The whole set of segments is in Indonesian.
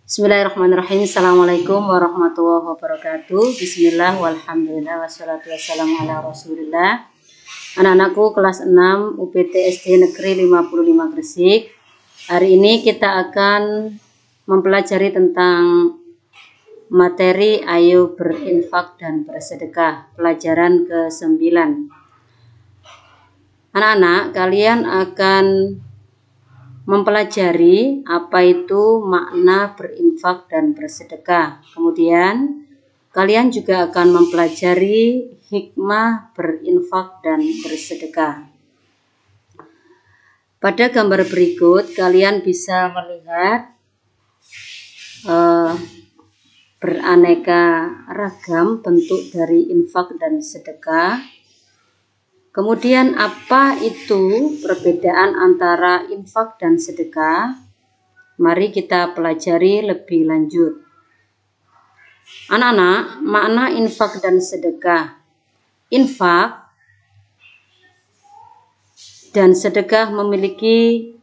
Bismillahirrahmanirrahim. Assalamualaikum warahmatullahi wabarakatuh. Bismillah walhamdulillah wassalatu wassalamu ala rasulillah. Anak-anakku kelas 6 UPT SD Negeri 55 Gresik. Hari ini kita akan mempelajari tentang materi ayo berinfak dan bersedekah, pelajaran ke-9. Anak-anak, kalian akan mempelajari apa itu makna berinfak dan bersedekah. Kemudian kalian juga akan mempelajari hikmah berinfak dan bersedekah. Pada gambar berikut kalian bisa melihat beraneka ragam bentuk dari infak dan sedekah. Kemudian apa itu perbedaan antara infak dan sedekah? Mari kita pelajari lebih lanjut. Anak-anak, makna infak dan sedekah. Infak dan sedekah memiliki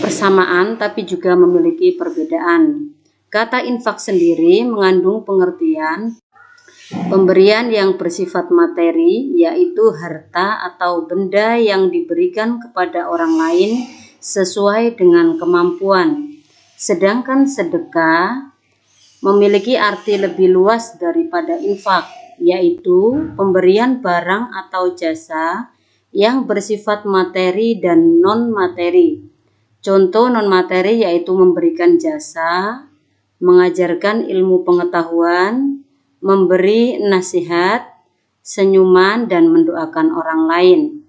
persamaan tapi juga memiliki perbedaan. Kata infak sendiri mengandung pengertian pemberian yang bersifat materi, yaitu harta atau benda yang diberikan kepada orang lain sesuai dengan kemampuan. Sedangkan sedekah memiliki arti lebih luas daripada infak, yaitu pemberian barang atau jasa yang bersifat materi dan non-materi. Contoh non-materi yaitu memberikan jasa, mengajarkan ilmu pengetahuan, memberi nasihat, senyuman, dan mendoakan orang lain.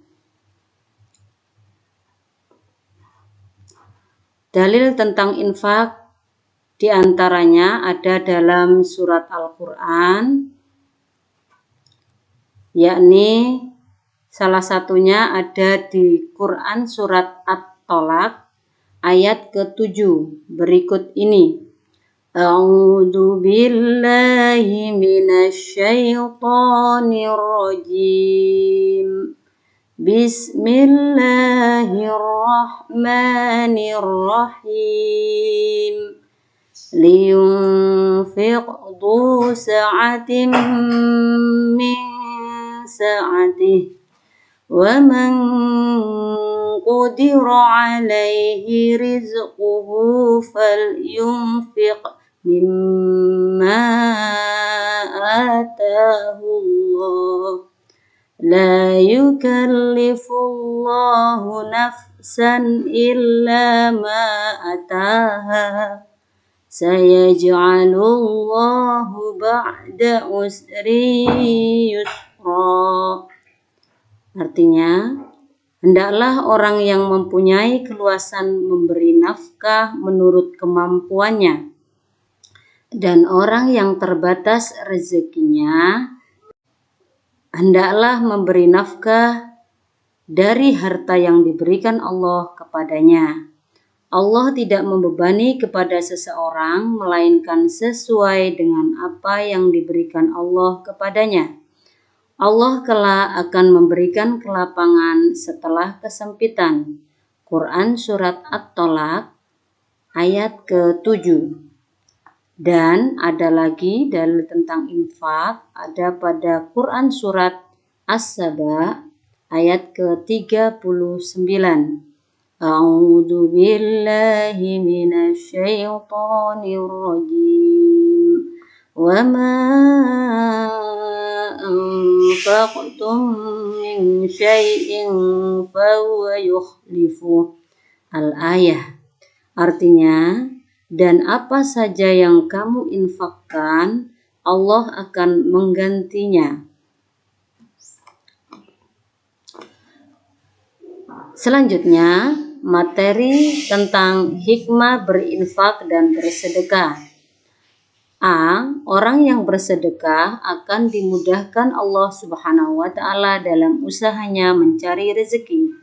Dalil tentang infak diantaranya ada dalam surat Al-Quran, yakni salah satunya ada di Quran surat At-Tolak ayat ke-7 berikut ini. A'udzu billahi minasyaitonir rajim. Bismillahirrahmanirrahim. Liyunfiq dzu sa'atin min sa'atihi wa man qudira 'alaihi rizquhu falyunfiq mimma atahu Allah. La yukallifullahu nafsan illa ma ataha. Sayaj'alullahu ba'da usri yusra. Artinya, hendaklah orang yang mempunyai keluasan memberi nafkah menurut kemampuannya, dan orang yang terbatas rezekinya hendaklah memberi nafkah dari harta yang diberikan Allah kepadanya. Allah tidak membebani kepada seseorang melainkan sesuai dengan apa yang diberikan Allah kepadanya. Allah kelak akan memberikan kelapangan setelah kesempitan. Quran surat At-Tolak ayat ke-7. Dan ada lagi dalil tentang infak, ada pada Quran surat As-Saba ayat ke-39. A'udzu billahi minasyaitonir rajim. Wa ma anfaqtum min syai'in fahuwa yukhlifuh. Al-ayah. Artinya, dan apa saja yang kamu infakkan, Allah akan menggantinya. Selanjutnya, materi tentang hikmah berinfak dan bersedekah. A. Orang yang bersedekah akan dimudahkan Allah Subhanahu wa Ta'ala dalam usahanya mencari rezeki.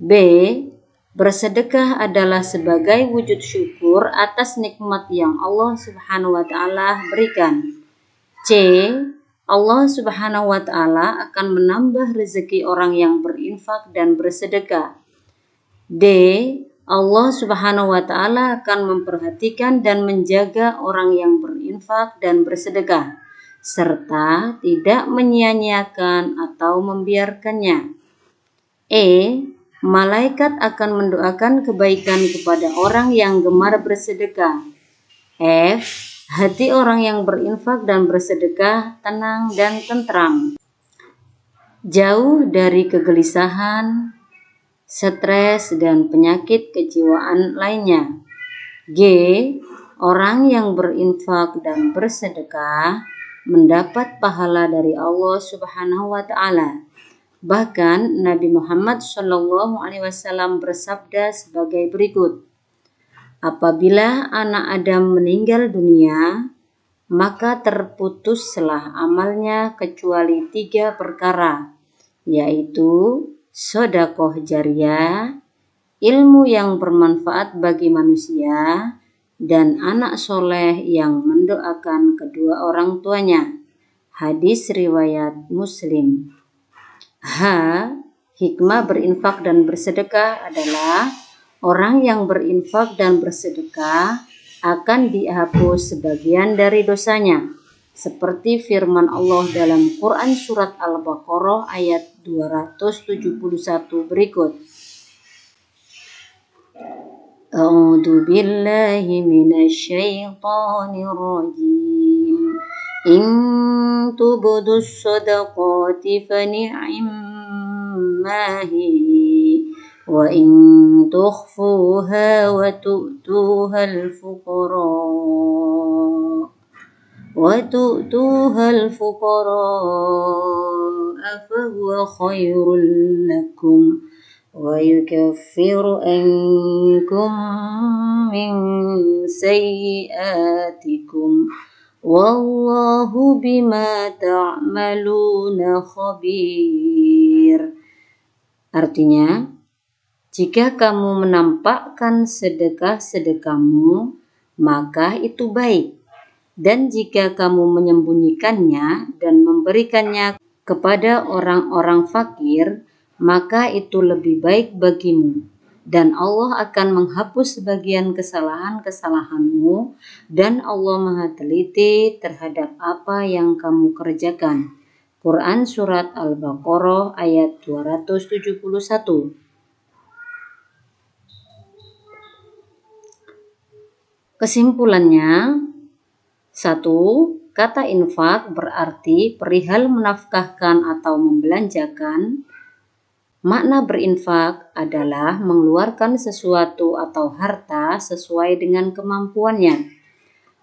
B. Bersedekah adalah sebagai wujud syukur atas nikmat yang Allah Subhanahu wa Ta'ala berikan. C. Allah Subhanahu wa Ta'ala akan menambah rezeki orang yang berinfak dan bersedekah. D. Allah Subhanahu wa Ta'ala akan memperhatikan dan menjaga orang yang berinfak dan bersedekah, serta tidak menyia-nyiakan atau membiarkannya. Malaikat akan mendoakan kebaikan kepada orang yang gemar bersedekah. Hati orang yang berinfak dan bersedekah tenang dan tentram, jauh dari kegelisahan, stres, dan penyakit kejiwaan lainnya. Orang yang berinfak dan bersedekah mendapat pahala dari Allah Subhanahu wa Ta'ala. Bahkan Nabi Muhammad SAW bersabda sebagai berikut: apabila anak Adam meninggal dunia, maka terputuslah amalnya kecuali 3 perkara, yaitu sedekah jariyah, ilmu yang bermanfaat bagi manusia, dan anak soleh yang mendoakan kedua orang tuanya. Hadis riwayat Muslim. Hikmah berinfak dan bersedekah adalah orang yang berinfak dan bersedekah akan dihapus sebagian dari dosanya, seperti firman Allah dalam Quran surat Al-Baqarah ayat 271 berikut. A'udzu billahi minasyaitonir rajim. In tubdus shadaqati fa ni'amma hi wa in tukhfuha wa tu'tuha al-fuqara fa huwa khairul lakum wa yukaffiru ankum min sayyi'atikum wallahu bima ta'maluna khabir. Artinya, jika kamu menampakkan sedekah-sedekahmu, maka itu baik. Dan jika kamu menyembunyikannya dan memberikannya kepada orang-orang fakir, maka itu lebih baik bagimu. Dan Allah akan menghapus sebagian kesalahan-kesalahanmu, dan Allah Maha Teliti terhadap apa yang kamu kerjakan. Quran surat Al-Baqarah ayat 271. Kesimpulannya, 1. Kata infak berarti perihal menafkahkan atau membelanjakan. Makna berinfak adalah mengeluarkan sesuatu atau harta sesuai dengan kemampuannya.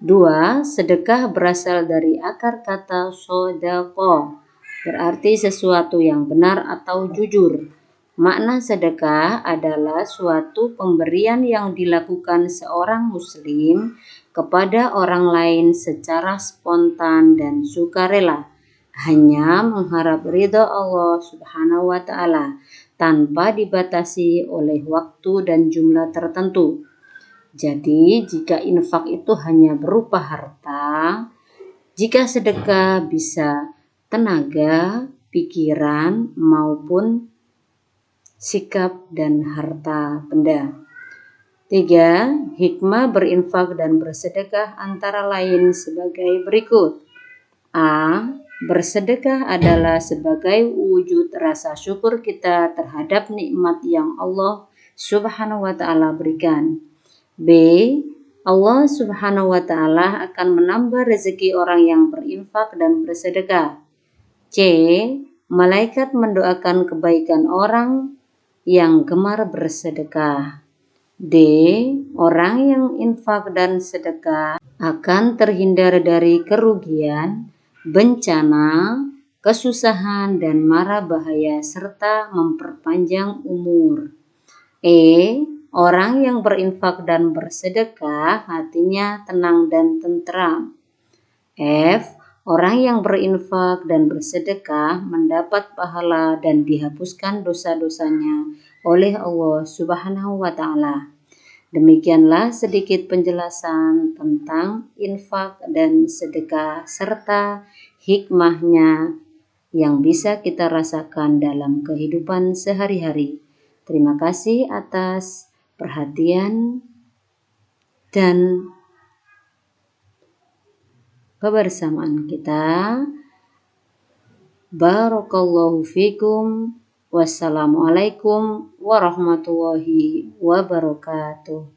2. Sedekah berasal dari akar kata sodaqah, berarti sesuatu yang benar atau jujur. Makna sedekah adalah suatu pemberian yang dilakukan seorang muslim kepada orang lain secara spontan dan sukarela, hanya mengharap ridha Allah Subhanahu wa Ta'ala, tanpa dibatasi oleh waktu dan jumlah tertentu. Jadi, jika infak itu hanya berupa harta, jika sedekah bisa tenaga, pikiran, maupun sikap dan harta benda. 3. Hikmah berinfak dan bersedekah antara lain sebagai berikut. Bersedekah adalah sebagai wujud rasa syukur kita terhadap nikmat yang Allah Subhanahu wa Ta'ala berikan. B. Allah Subhanahu wa Ta'ala akan menambah rezeki orang yang berinfak dan bersedekah. C. Malaikat mendoakan kebaikan orang yang gemar bersedekah. D. Orang yang infak dan sedekah akan terhindar dari kerugian, bencana, kesusahan, dan mara bahaya, serta memperpanjang umur. Orang yang berinfak dan bersedekah hatinya tenang dan tentram. Orang yang berinfak dan bersedekah mendapat pahala dan dihapuskan dosa-dosanya oleh Allah Subhanahu wa Ta'ala. Demikianlah sedikit penjelasan tentang infak dan sedekah serta hikmahnya yang bisa kita rasakan dalam kehidupan sehari-hari. Terima kasih atas perhatian, dan kebersamaan kita. Barakallahu fikum. Wassalamualaikum warahmatullahi wabarakatuh.